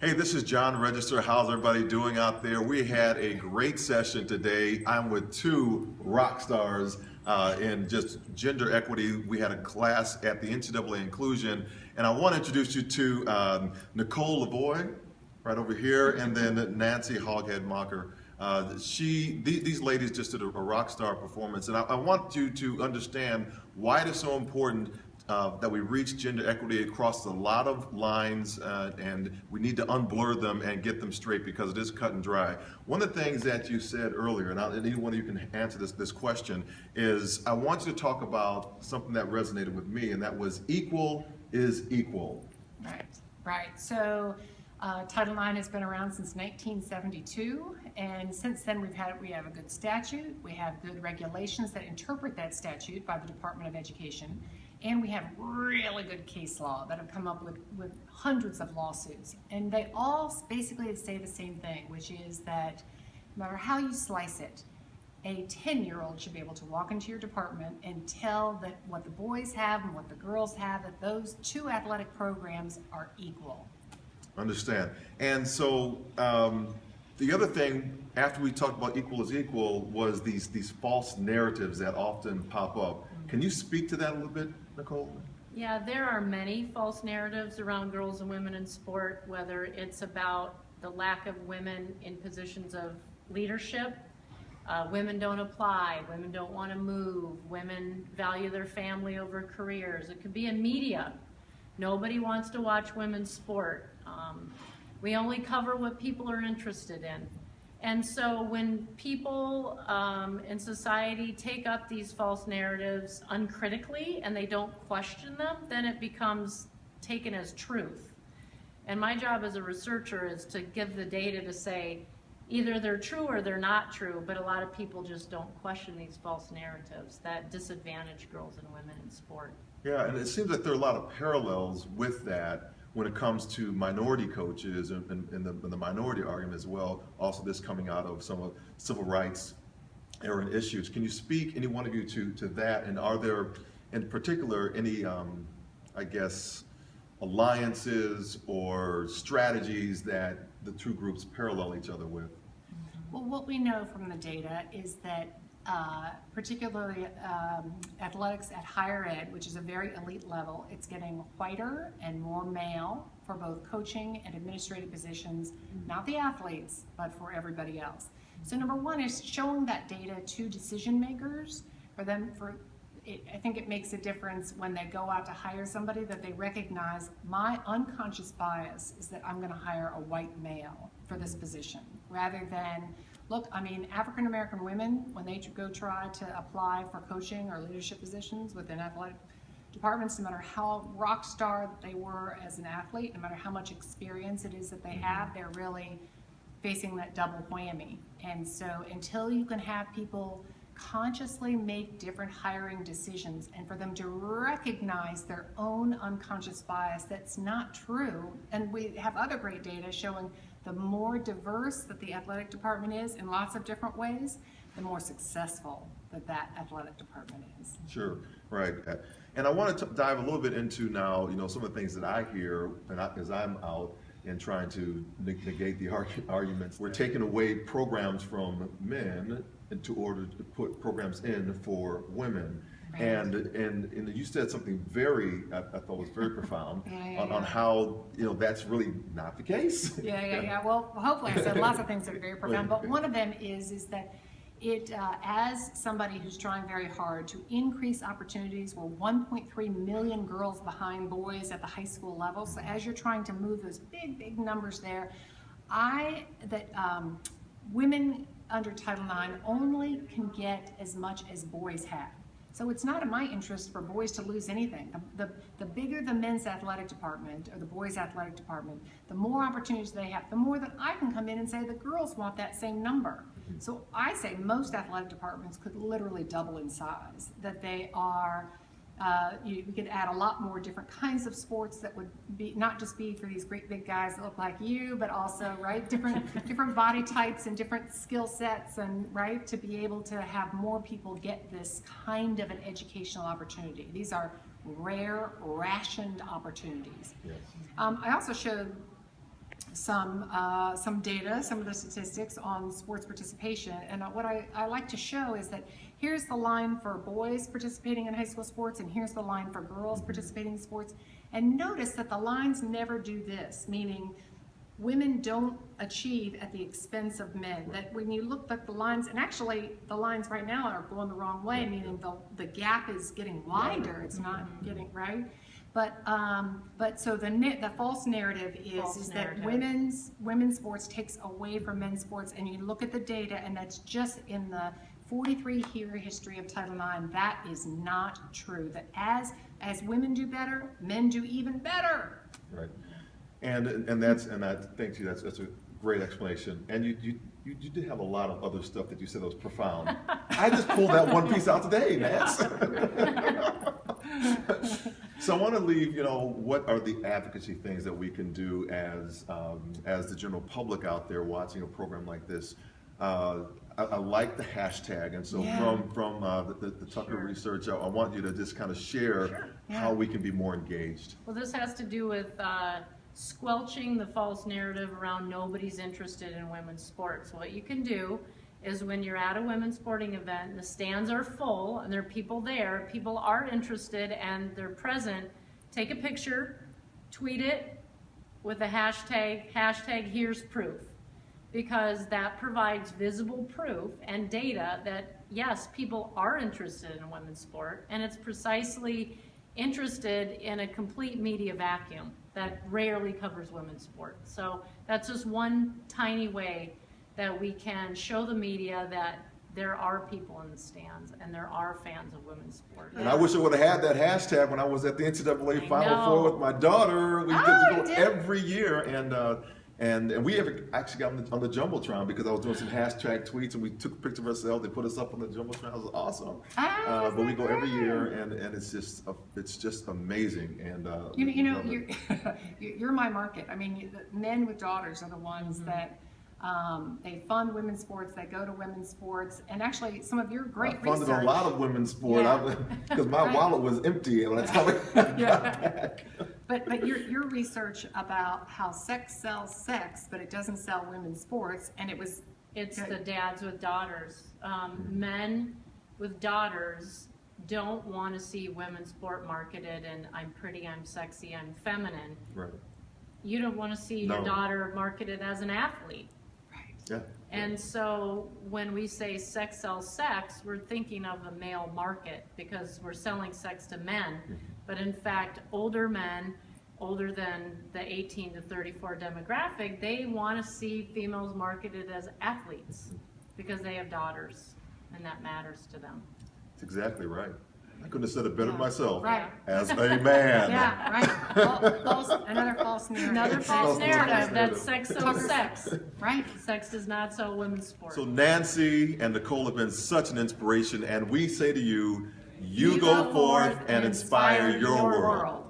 Hey, this is John Register. How's everybody doing out there? We had a great session today. I'm with two rock stars in just gender equity. We had a class at the NCAA Inclusion, and I want to introduce you to Nicole LaVoi, right over here, and then Nancy Hogshead-Maker. These ladies just did a rock star performance, and I want you to understand why it is so important that we reach gender equity across a lot of lines, and we need to unblur them and get them straight because it is cut and dry. One of the things that you said earlier, and any one of you can answer this question, is I want you to talk about something that resonated with me, and that was equal is equal. Right. So Title IX has been around since 1972, and since then we have a good statute, we have good regulations that interpret that statute by the Department of Education, and we have really good case law that have come up with hundreds of lawsuits. And they all basically say the same thing, which is that no matter how you slice it, a 10-year-old should be able to walk into your department and tell that what the boys have and what the girls have, that those two athletic programs are equal. Understand. And so the other thing, after we talked about equal is equal, was these false narratives that often pop up. Can you speak to that a little bit, Nicole? Yeah, there are many false narratives around girls and women in sport, whether it's about the lack of women in positions of leadership, women don't apply, women don't want to move, women value their family over careers. It could be in media. Nobody wants to watch women's sport. We only cover what people are interested in. And so when people in society take up these false narratives uncritically and they don't question them, then it becomes taken as truth. And my job as a researcher is to give the data to say either they're true or they're not true, but a lot of people just don't question these false narratives that disadvantage girls and women in sport. Yeah, and it seems like there are a lot of parallels with that when it comes to minority coaches and the minority argument as well. Also, this coming out of some of civil rights era issues. Can you speak, any one of you, to that? And are there, in particular, any, I guess, alliances or strategies that the two groups parallel each other with? Well, what we know from the data is that particularly athletics at higher ed, which is a very elite level, it's getting whiter and more male for both coaching and administrative positions, not the athletes, but for everybody else. So number one is showing that data to decision makers I think it makes a difference when they go out to hire somebody that they recognize my unconscious bias is that I'm going to hire a white male for this position, rather than, look, I mean, African American women, when they go try to apply for coaching or leadership positions within athletic departments, no matter how rock star they were as an athlete, no matter how much experience it is that they have, they're really facing that double whammy. And so until you can have people consciously make different hiring decisions and for them to recognize their own unconscious bias, that's not true. And we have other great data showing the more diverse that the athletic department is in lots of different ways, the more successful that athletic department is. Sure, right. And I want to dive a little bit into now, some of the things that I hear as I'm out and trying to negate the arguments. We're taking away programs from men in order to put programs in for women. Right. And you said something I thought was very profound on how that's really not the case. Yeah. Well, hopefully I said lots of things that are very profound, but one of them is that it, as somebody who's trying very hard to increase opportunities, we're 1.3 million girls behind boys at the high school level. So as you're trying to move those big numbers there, women under Title IX only can get as much as boys have. So it's not in my interest for boys to lose anything. The bigger the men's athletic department or the boys' athletic department, the more opportunities they have, the more that I can come in and say the girls want that same number. So I say most athletic departments could literally double in size, that they are, you could add a lot more different kinds of sports that would be not just be for these great big guys that look like you, but also, right, different body types and different skill sets, and right, to be able to have more people get this kind of an educational opportunity. These are rare, rationed opportunities. Yes. I also showed some data, some of the statistics on sports participation. And what I like to show is that here's the line for boys participating in high school sports, and here's the line for girls participating in sports. And notice that the lines never do this, meaning women don't achieve at the expense of men. That when you look at the lines, and actually the lines right now are going the wrong way, meaning the gap is getting wider, it's not getting, right? But so the false narrative is that women's sports takes away from men's sports, and you look at the data, and that's just in the 43-year history of Title IX. That is not true. That as women do better, men do even better. Right, and thank you. That's a great explanation. And you did have a lot of other stuff that you said that was profound. I just pulled that one piece out today, Nance. So I want to leave, what are the advocacy things that we can do as the general public out there watching a program like this? I like the hashtag, and so from the Tucker research, I want you to just kind of share how we can be more engaged. Well, this has to do with squelching the false narrative around nobody's interested in women's sports. What you can do is when you're at a women's sporting event and the stands are full and there are people there, people are interested and they're present, take a picture, tweet it with the hashtag here's proof, because that provides visible proof and data that yes, people are interested in women's sport, and it's precisely interested in a complete media vacuum that rarely covers women's sport. So that's just one tiny way that we can show the media that there are people in the stands and there are fans of women's sport. And I wish I would have had that hashtag when I was at the NCAA Final Four with my daughter. We go every year, and we have actually got on the Jumbotron because I was doing some hashtag tweets, and we took a picture of ourselves. They put us up on the Jumbotron. It was awesome. But we go every year, and it's just amazing. And you're my market. I mean, the men with daughters are the ones that they fund women's sports. They go to women's sports, and actually, some of your great research. I funded a lot of women's sport because my wallet was empty by the time I got back. But your research about how sex sells sex, but it doesn't sell women's sports, and it's the dads with daughters. Men with daughters don't want to see women's sport marketed and I'm pretty, I'm sexy, I'm feminine. Right. You don't want to see your daughter marketed as an athlete. Right. Yeah. And so when we say sex sells sex, we're thinking of the male market because we're selling sex to men. But in fact, older men, older than the 18 to 34 demographic, they want to see females marketed as athletes because they have daughters and that matters to them. That's exactly right. I couldn't have said it better myself. Right. As a man. Yeah, right. Another false narrative. Another false narrative that sex sells sex. Right. Sex does not sell women's sports. So Nancy and Nicole have been such an inspiration, and we say to you, you go forth and inspire your world.